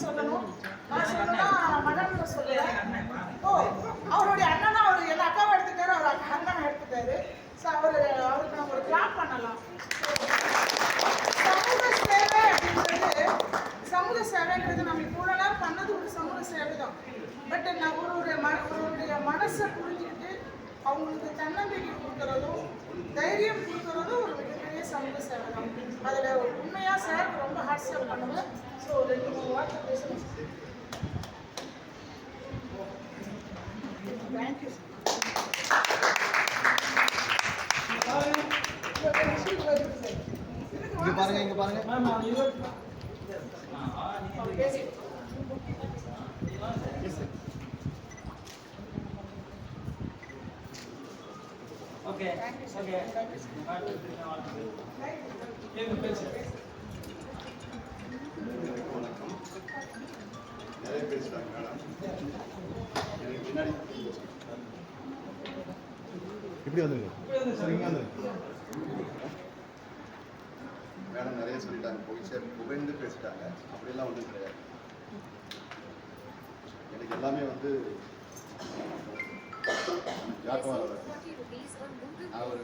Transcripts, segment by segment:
சொல்லணும். நான் சொல்லணும்னா மனநல சொல்லுவேன். ஓ, அவருடைய அண்ணனா அவர் எல்லா அக்காவும் எடுத்துட்டாரு, அவர் அண்ணன் எடுத்துட்டாரு. ஸோ அவருக்கு நம்ம ஒரு கிளாப் பண்ணலாம். சமூக சேவை அப்படின்றது, சமூக சேவைன்றது நம்ம இவ்வளோ நேரம் பண்ணது ஒரு சமூக சேவை தான். பட் நான் ஒருவருடைய மனசை புரிஞ்சுக்கிட்டு அவங்களுக்கு தன்னம்பிக்கை கொடுக்குறதும் தைரியம் கொடுக்குறதும் ஒரு மிகப்பெரிய சமூக சேவை தான். அதில் உண்மையாக சாருக்கு ரொம்ப ஹாட்ஸ்அப் பண்ணுவேன். ஸோ 2-3 வார்த்தை பேசணும். தேங்க்யூ. இங்க பாருங்க, இங்க பாருங்க. Okay. நிறைய பேசுறாங்க மேடம். எனக்கு பின்னாடி இப்படி வந்துருங்க. சரிங்க வந்துருங்க. மேடம் நிறைய சொல்லிட்டாங்க, புகழ்ந்து பேசிட்டாங்க. அப்படிலாம் ஒன்றும் கிடையாது. எனக்கு எல்லாமே வந்து அவர்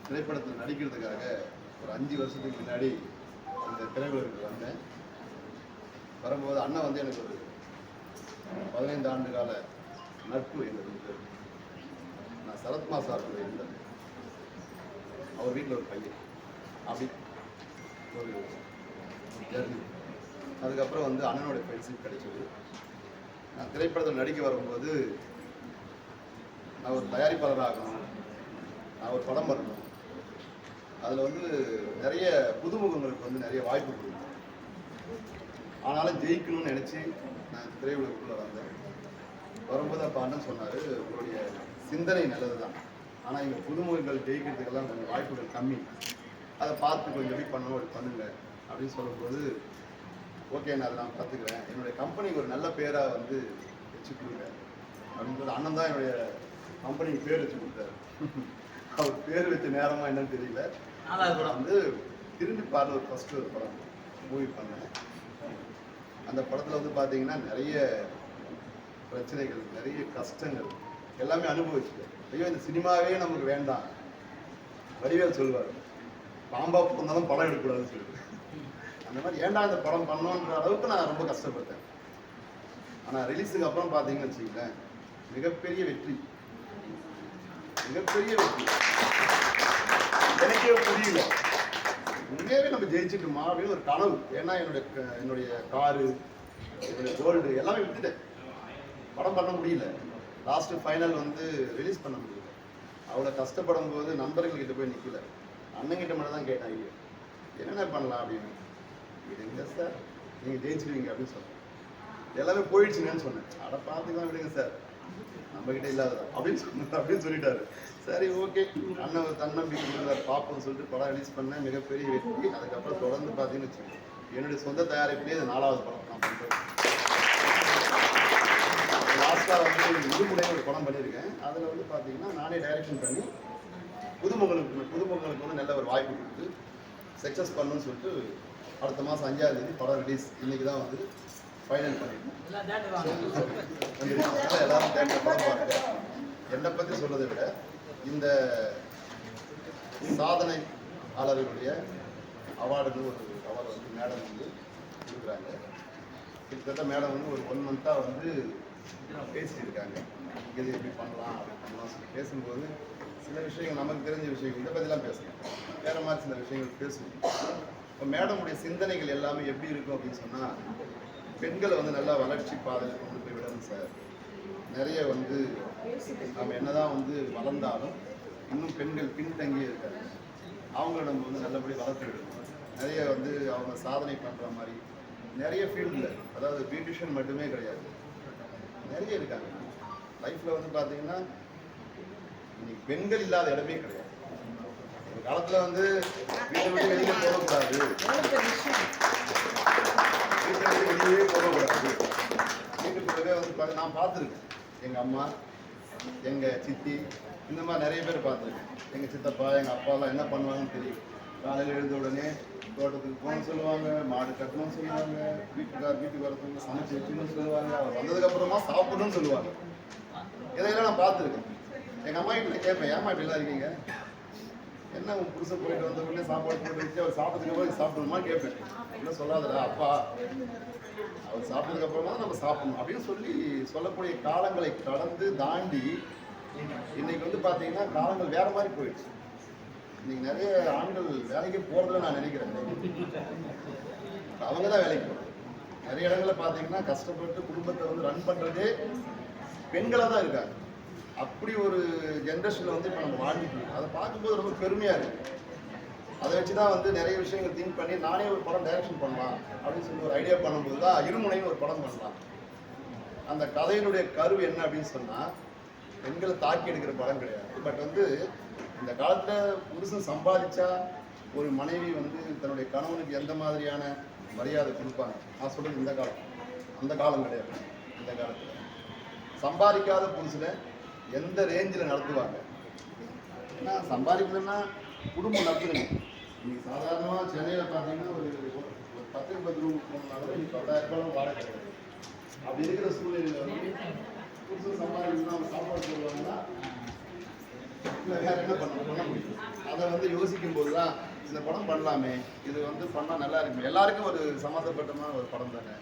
திரைப்படத்தில் நடிக்கிறதுக்காக ஒரு 5 வருஷத்துக்கு முன்னாடி அந்த திரையுலகிற்கு வந்தேன். வரும்போது அண்ணன் வந்து எனக்கு ஒரு 15 ஆண்டு கால நட்பு எங்களுக்கு. நான் சரத்மா சார் இருந்தேன், அவர் வீட்டில் ஒரு பையன், அப்படி ஒரு ஜர்னி. அதுக்கப்புறம் வந்து அண்ணனோட ஃப்ரெண்ட்ஷிப் கிடைச்சது. நான் திரைப்படத்தில் நடிக்க வரும்போது நான் ஒரு தயாரிப்பாளராகணும், நான் ஒரு படம் பண்ணணும். அதில் வந்து நிறைய புதுமுகங்களுக்கு வந்து நிறைய வாய்ப்பு கொடுக்கும். ஆனாலும் ஜெயிக்கணும்னு நினச்சி நான் திரையுலகுக்குள்ளே வந்தேன். வரும்போது அப்போ அண்ணன் சொன்னார், உங்களுடைய சிந்தனை நல்லது தான், ஆனால் இங்கே புதுமுகங்கள் ஜெயிக்கிறதுக்கெல்லாம் கொஞ்சம் வாய்ப்புகள் கம்மி, அதை பார்த்து கொஞ்சம் எப்படி பண்ணணும் அப்படி பண்ணுங்க அப்படின்னு சொல்லும்போது, ஓகே நான் அதை நான் பார்த்துக்கிறேன், என்னுடைய கம்பெனிக்கு ஒரு நல்ல பேராக வந்து வச்சு கொடுங்க அப்படின்னு சொல்லி அண்ணன் தான் என்னுடைய கம்பெனிக்கு பேர் வச்சு கொடுத்தாரு. அவர் பேர் வச்ச நேரமாக என்னன்னு தெரியல. அப்புறம் வந்து திரும்பி பார்த்து ஒரு ஃபஸ்ட்டு ஒரு படம் மூவி பண்ணேன். அந்த படத்தில் வந்து பார்த்தீங்கன்னா நிறைய பிரச்சனைகள், நிறைய கஷ்டங்கள் எல்லாமே அனுபவிச்சுட்டேன். ஐயோ இந்த சினிமாவே நமக்கு வேண்டாம், வடிவேல் சொல்லுவார், பாம்பா பிறந்தாலும் படம் எடுக்கக்கூடாதுன்னு சொல்லிட்டு. அந்த மாதிரி ஏன்டா இந்த படம் பண்ணோன்ற அளவுக்கு நான் ரொம்ப கஷ்டப்பட்டேன். ஆனால் ரிலீஸுக்கு அப்புறம் பார்த்தீங்கன்னு வச்சுக்கோங்களேன், மிகப்பெரிய வெற்றி, மிகப்பெரிய வெற்றி. எனக்கே புரியல, உண்மையாகவே நம்ம ஜெயிச்சுட்டுமா அப்படின்னு ஒரு கனவு. ஏன்னா என்னுடைய காரு, என்னுடைய கோல்டு எல்லாமே விட்டுட்டேன். படம் பண்ண முடியல, லாஸ்ட்டு ஃபைனல் வந்து ரிலீஸ் பண்ண முடியல. அவ்வளோ கஷ்டப்படும் போது நண்பர்கள்கிட்ட போய் நிற்கல, அண்ணங்கிட்ட மட்டும் தான் கேட்டேன், ஐயோ என்னென்ன பண்ணலாம் அப்படின்னு. இது எங்க சார் நீங்கள் ஜெயிச்சிடுவீங்க அப்படின்னு சொன்னேன். எல்லாமே போயிடுச்சுங்கன்னு சொன்னேன். அதை பார்த்துக்கலாம் விடுங்க சார், நம்மகிட்ட இல்லாததான் அப்படின்னு சொல்லிட்டாரு. சரி ஓகே, அண்ணன் ஒரு தன்னம்பிக்கை கொடுத்தாரு, பார்ப்போம்னு சொல்லிட்டு படம் ரிலீஸ் பண்ணேன், மிகப்பெரிய வெற்றி. அதுக்கப்புறம் தொடர்ந்து பார்த்தீங்கன்னு வச்சுக்கோங்க, என்னுடைய சொந்த தயாரிப்பிலே இது 4வது படம் நான் பண்ணுறேன். லாஸ்ட்டாக வந்து விடுமுறை ஒரு படம் பண்ணியிருக்கேன். அதில் வந்து பார்த்தீங்கன்னா நானே டைரக்ஷன் பண்ணி புதுமுகங்களுக்கு வந்து நல்ல ஒரு வாய்ப்பு கொடுத்து சக்ஸஸ் பண்ணணும்னு சொல்லிட்டு அடுத்த மாதம் 5ஆம் தேதி படம் ரிலீஸ். இன்னைக்கு தான் வந்து ஃபைனல் பண்ணியிருக்கேன். எல்லாரும் தேட்டர் படம் பாருங்க. என்னை பற்றி சொல்றதை விட இந்த சாதனையாளர்களுடைய அவார்டுன்னு ஒரு அவார்டு வந்து மேடம் வந்து கொடுக்குறாங்க. கிட்டத்தட்ட மேடம் வந்து ஒரு 1 மந்த்தாக வந்து பேசியிருக்காங்க, இது எப்படி பண்ணலாம் அப்படி பண்ணலாம் சொல்லி பேசும்போது சில விஷயங்கள் நமக்கு தெரிஞ்ச விஷயங்கள் இதை பற்றிலாம் பேசணும், வேறு மாதிரி சில விஷயங்கள் பேசணும். இப்போ மேடமுடைய சிந்தனைகள் எல்லாமே எப்படி இருக்கும் அப்படின்னு சொன்னால், பெண்களை வந்து நல்லா வளர்ச்சி பாதையில் கொண்டு போய் விடணும் சார். நிறைய வந்து நம்ம என்னதான் வந்து வளர்ந்தாலும் இன்னும் பெண்கள் பின்தங்கியே இருக்காங்க. அவங்கள நம்ம வந்து நல்லபடி வளர்த்து விடணும். நிறைய வந்து அவங்க சாதனை பண்ணுற மாதிரி நிறைய ஃபீல்டில், அதாவது பியூட்டிஷியன் மட்டுமே கிடையாது, நிறைய இருக்காங்க லைஃப்பில். வந்து பார்த்தீங்கன்னா இன்னைக்கு பெண்கள் இல்லாத இடமே கிடையாது. ஒரு காலத்தில் வந்து வீட்டை விட்டு வெளியே போகக்கூடாது, வீட்டை விட்டு வெளியே போகக்கூடாது. வீட்டுக்குள்ளவே வந்து நான் பார்த்துருக்கேன், எங்கள் அம்மா, எங்கள் சித்தி, இந்த மாதிரி நிறைய பேர் பார்த்துருக்கேன். எங்கள் சித்தப்பா, எங்கள் அப்பாலாம் என்ன பண்ணுவாங்கன்னு தெரியும். காலையில் எழுந்த உடனே தோட்டத்துக்கு போகணும்னு சொல்லுவாங்க, மாடு கட்டணும்னு சொல்லுவாங்க, வீட்டுக்கு வரதுக்கு சமைச்சு வச்சுன்னு சொல்லுவாங்க, அவர் வந்ததுக்கப்புறமா சாப்பிடணும்னு சொல்லுவாங்க. இதையெல்லாம் நான் பார்த்துருக்கேன். எங்கள் அம்மா கிட்ட கேட்பேன், ஏமா இப்படிலாம் இருக்கீங்க, என்ன உன் புருஷன் போயிட்டு வந்த உடனே சாப்பாடு போட்டு வச்சு அவர் சாப்பிட்டதுக்கு அப்புறம் சாப்பிடணுமா கேட்பேன். இல்லை சொல்லாதடா அப்பா, அவர் சாப்பிட்டதுக்கு அப்புறமா தான் நம்ம சாப்பிடணும் அப்படின்னு சொல்லக்கூடிய காலங்களை கடந்து தாண்டி இன்னைக்கு வந்து பார்த்தீங்கன்னா காலங்கள் வேற மாதிரி போயிடுச்சு. இன்னைக்கு நிறைய ஆண்கள் வேலைக்கு போறதுல நான் நினைக்கிறேன். அவங்க தான் வேலைக்கு போறாங்க. நிறைய இடங்களில் பார்த்தீங்கன்னா கஷ்டப்பட்டு குடும்பத்தை வந்து ரன் பண்றதே பெண்களாக தான் இருக்காங்க. அப்படி ஒரு ஜென்ரேஷன்ல வந்து இப்போ நம்ம வாழ்ந்துட்டு இருக்கோம். அதை பார்க்கும்போது ரொம்ப பெருமையா இருக்கு. அதை வச்சு தான் வந்து நிறைய விஷயங்கள் திங்க் பண்ணி நானே ஒரு படம் டைரக்ஷன் பண்ணலாம் அப்படின்னு சொல்லி ஒரு ஐடியா பண்ணும்போது தான் இருமுனைன்னு ஒரு படம் பண்ணலாம். அந்த கதையினுடைய கரு என்ன அப்படின்னு சொன்னா பெண்களை தாக்கி எடுக்கிற படம் கிடையாது. பட் வந்து இந்த காலத்துல புருஷன் சம்பாதிச்சா ஒரு மனைவி வந்து தன்னுடைய கணவனுக்கு எந்த மாதிரியான மரியாதை கொடுப்பாங்க. நான் சொல்றது இந்த காலம், அந்த காலம் கிடையாது. இந்த காலத்துல சம்பாதிக்காத புருஷனை எந்த ரேஞ்சில் நடத்துவாங்க. ஏன்னா சம்பாதிக்கணும்னா குடும்பம் நடத்துறீங்க. நீங்கள் சாதாரணமாக சென்னையில் பார்த்தீங்கன்னா ஒரு 10 ரூம் போனாலும் இன்னைக்கு 10,000 ரூபாய் வாடகை கிடையாது. அப்படி இருக்கிற சூழ்நிலையில் வந்து புதுசு சம்பாதிக்கணும்னா அவங்க சாப்பாடு சொல்லுவாங்கன்னா இல்லை வேற என்ன பண்ண முடியும். அதை வந்து யோசிக்கும் போது தான் இந்த படம் பண்ணலாமே, இது வந்து பண்ணால் நல்லா இருக்கும், எல்லாருக்கும் ஒரு சம்மந்தப்பட்டமான ஒரு படம் தானே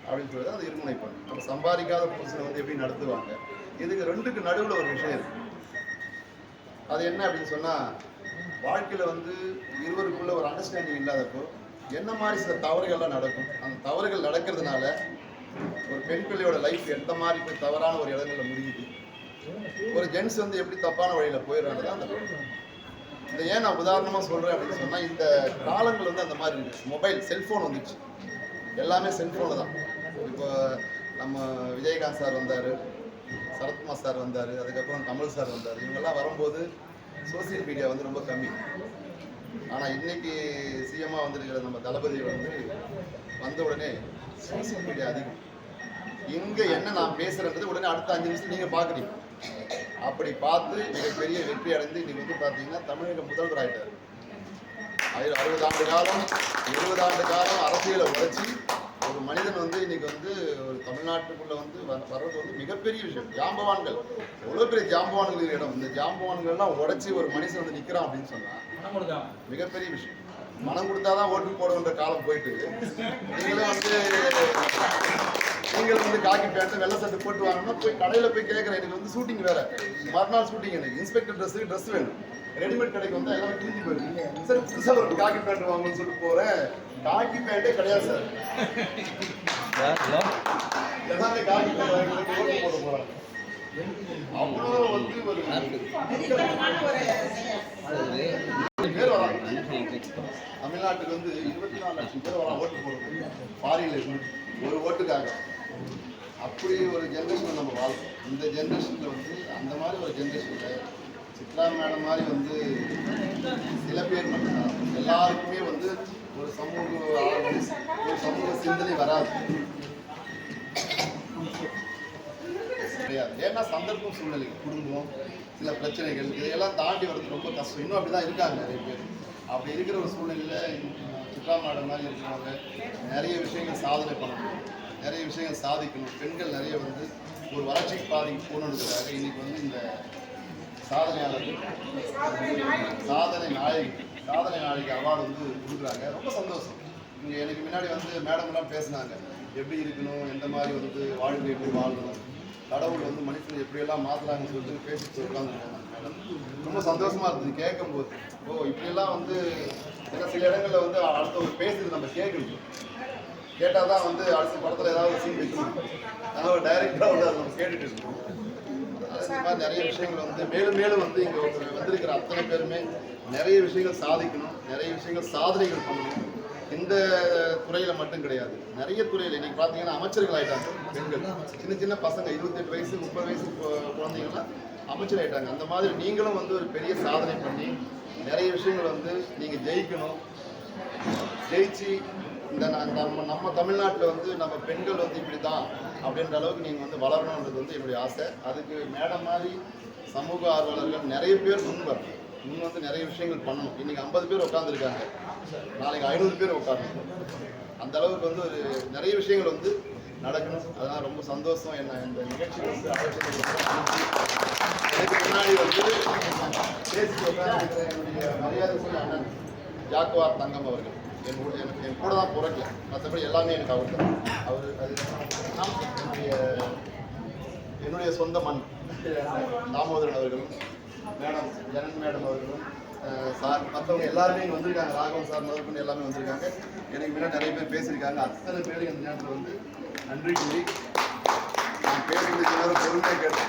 அப்படின்னு சொல்லி தான் அது இருமுனை பண்ணும். நம்ம சம்பாதிக்காத புதுசை வந்து எப்படி நடத்துவாங்க. இதுக்கு ரெண்டுக்கு நடுவில் ஒரு விஷயம் இருக்கு. அது என்ன அப்படின்னு சொன்னால் வாழ்க்கையில் வந்து இருவருக்குள்ள ஒரு அண்டர்ஸ்டாண்டிங் இல்லாதப்போ என்ன மாதிரி சில தவறுகள்லாம் நடக்கும். அந்த தவறுகள் நடக்கிறதுனால ஒரு பெண் பிள்ளையோட லைஃப் எந்த மாதிரி போய் தவறான ஒரு இடங்கள்ல முடியுது, ஒரு ஜென்ஸ் வந்து எப்படி தப்பான வழியில் போயிடுறாங்க தான் அந்த இதை ஏன் நான் உதாரணமாக சொல்கிறேன் அப்படின்னு சொன்னால் இந்த காலங்கள் வந்து அந்த மாதிரி இருந்துச்சு. மொபைல் செல்ஃபோன் வந்துச்சு, எல்லாமே செல்ஃபோனு தான். இப்போ நம்ம விஜயகாந்த் சார் வந்தார், சரத்குமார் சார் வந்தார், அதுக்கப்புறம் கமல் சார் வந்தார். இவங்கெல்லாம் வரும்போது சோசியல் மீடியா வந்து ரொம்ப கம்மி. ஆனால் இன்னைக்கு சிஎம்மாக வந்துருக்கிற நம்ம தளபதி வந்து வந்த உடனே சோசியல் மீடியா அதிகம். இங்கே என்ன நான் பேசுகிறேன்றது உடனே அடுத்த 5 நிமிஷம் நீங்கள் பார்க்குறீங்க. அப்படி பார்த்து மிகப்பெரிய வெற்றி அடைந்து இன்னைக்கு வந்து பார்த்தீங்கன்னா தமிழக முதல்வர் ஆகிட்டார். 60 ஆண்டு காலம் 20 ஆண்டு காலம் அரசியலை உழைச்சி ஒரு மனிதன் வந்து இன்னைக்கு வந்து ஒரு தமிழ்நாட்டுக்குள்ள வந்து வர்றது வந்து மிகப்பெரிய விஷயம். ஜாம்பவான்கள் எவ்வளோ பெரிய ஜாம்பவான்கள் இருக்கிற இடம், இந்த ஜாம்பவான்கள்லாம் உடைச்சி ஒரு மனுஷன் வந்து நிற்கிறான் அப்படின்னு சொன்னா மிகப்பெரிய விஷயம். மனம் கொடுத்தாதான் ஓட்டு போடுன்ற காலம் போயிட்டு நீங்கள் வந்து காக்கி பேண்ட் வெள்ளை சட்டை போட்டு வாங்கணும்னா போய் கடையில் போய் கேட்குறேன். எனக்கு வந்து ஷூட்டிங் வேற, மறுநாள் ஷூட்டிங், எனக்கு இன்ஸ்பெக்டர் ட்ரெஸ் வேணும். ரெடிமேட் கடைக்கு வந்து எல்லாமே கிழிஞ்சு போயிருக்கு. சரி புதுசாக ஒரு காக்கி பேண்ட் வாங்கணும்னு சொல்லிட்டு போகிறேன். காக்கி பேண்டே கிடையாது சார், எல்லாமே காக்கி பேண்ட் வாங்கி ஓட்டு போட போகிறாங்க. அவ்வளோ வந்து ஒரு பேர் வராங்க. தமிழ்நாட்டுக்கு வந்து 24 லட்சம் பேர் வராங்க ஓட்டு போடுறது ஃபாரின்ல இருந்து ஒரு ஓட்டுக்காக. அப்படி ஒரு ஜென்ரேஷன் நம்ம வாழ்க்கோம். இந்த ஜென்ரேஷனில் வந்து அந்த மாதிரி ஒரு ஜென்ரேஷனில் சித்ரா மேடம் மாதிரி வந்து சில பேர் மட்டும்தான், எல்லாருக்குமே வந்து ஒரு சமூக ஆர்வம், ஒரு சமூக சிந்தனை வராது கிடையாது. ஏன்னா சந்தர்ப்பம், சூழ்நிலை, குடும்பம், சில பிரச்சனைகள் இதையெல்லாம் தாண்டி வரது ரொம்ப கஷ்டம். இன்னும் அப்படி தான் இருக்காங்க நிறைய பேர். அப்படி இருக்கிற ஒரு சூழ்நிலையில் சித்ரா மேடம் மாதிரி இருக்கிறவங்க நிறைய விஷயங்கள் சாதனை பண்ணணும், நிறைய விஷயங்கள் சாதிக்கணும். பெண்கள் நிறைய வந்து ஒரு வளர்ச்சி பாதைக்கு போகணுன்றதுக்காக இன்னைக்கு வந்து இந்த சாதனையாளர்கள் சாதனை நாயகி அவார்டு வந்து கொடுக்குறாங்க. ரொம்ப சந்தோஷம். இங்கே எனக்கு முன்னாடி வந்து மேடம்லாம் பேசினாங்க, எப்படி இருக்கணும், எந்த மாதிரி வந்து வாழ்க்கை எப்படி வாழணும், கடவுள் வந்து மனுஷனை எப்படியெல்லாம் மாற்றலாங்கன்னு சொல்லிட்டு பேசிட்டு உட்காந்துருக்காங்க மேடம். ரொம்ப சந்தோஷமா இருந்தது கேட்கும்போது. ஓ இப்படியெல்லாம் வந்து ஏன்னா சில இடங்களில் வந்து அடுத்த ஒரு பேசுறது நம்ம கேட்கணும், கேட்டால் தான் வந்து அடுத்த படத்தில் ஏதாவது ஒரு சீன் வைக்கணும். ஆனால் ஒரு டைரக்டராக வந்து அதை நம்ம கேட்டுட்டு இருக்கோம். இந்த மாதிரி நிறைய விஷயங்கள் வந்து மேலும் மேலும் வந்து இங்கே வந்திருக்கிற அத்தனை பேருமே நிறைய விஷயங்கள் சாதிக்கணும், நிறைய விஷயங்கள் சாதனைகள் பண்ணணும். இந்த துறையில் மட்டும் கிடையாது, நிறைய துறையில் இன்னைக்கு பார்த்தீங்கன்னா அமைச்சர்கள் ஆகிட்டாங்க பெண்கள். சின்ன சின்ன பசங்க 28 வயசு 30 வயசு குழந்தைங்கள்லாம் அமைச்சர் ஆகிட்டாங்க. அந்த மாதிரி நீங்களும் வந்து ஒரு பெரிய சாதனை பண்ணி நிறைய விஷயங்கள் வந்து நீங்கள் ஜெயிக்கணும். ஜெயிச்சு இந்த நம்ம தமிழ்நாட்டில் வந்து நம்ம பெண்கள் வந்து இப்படி தான் அப்படின்ற அளவுக்கு நீங்கள் வந்து வளரணுன்றது வந்து என்னுடைய ஆசை. அதுக்கு மேடம் மாதிரி சமூக ஆர்வலர்கள் நிறைய பேர் முன் வரணும். இன்னும் வந்து நிறைய விஷயங்கள் பண்ணணும். இன்னைக்கு 50 பேர் உட்காந்துருக்காங்க, நாளைக்கு 500 பேர் உட்காரணும். அந்த அளவுக்கு வந்து ஒரு நிறைய விஷயங்கள் வந்து நடக்கணும். அதெல்லாம் ரொம்ப சந்தோஷம். என்ன இந்த நிகழ்ச்சியில் வந்து அழைச்சதுக்கு ரொம்ப நன்றி. எனக்கு முன்னாடி வந்து பேசி உட்கார்ந்து என்னுடைய மரியாதை அண்ணன் ஜாக்குவார் தங்கம் அவர்கள் என் கூட தான் பிறக்கல, மற்றபடி எல்லாமே எனக்கு அவர் தான். அவர் அது என்னுடைய சொந்த மண். தாமோதரன் அவர்களும் மேடம் ஜனன் மேடம் அவர்களும் சார் மற்றவங்க எல்லாருமே இங்கே வந்திருக்காங்க. ராகவன் சார் முதற்கொண்டு எல்லாமே வந்திருக்காங்க. எனக்கு முன்னாடி நிறைய பேர் பேசியிருக்காங்க. அத்தனை பேருக்கு இந்த நேரத்தில் வந்து நன்றி கூறி நான் பேசுறதுக்கு எல்லாரும் பொறுமையாக கேட்டு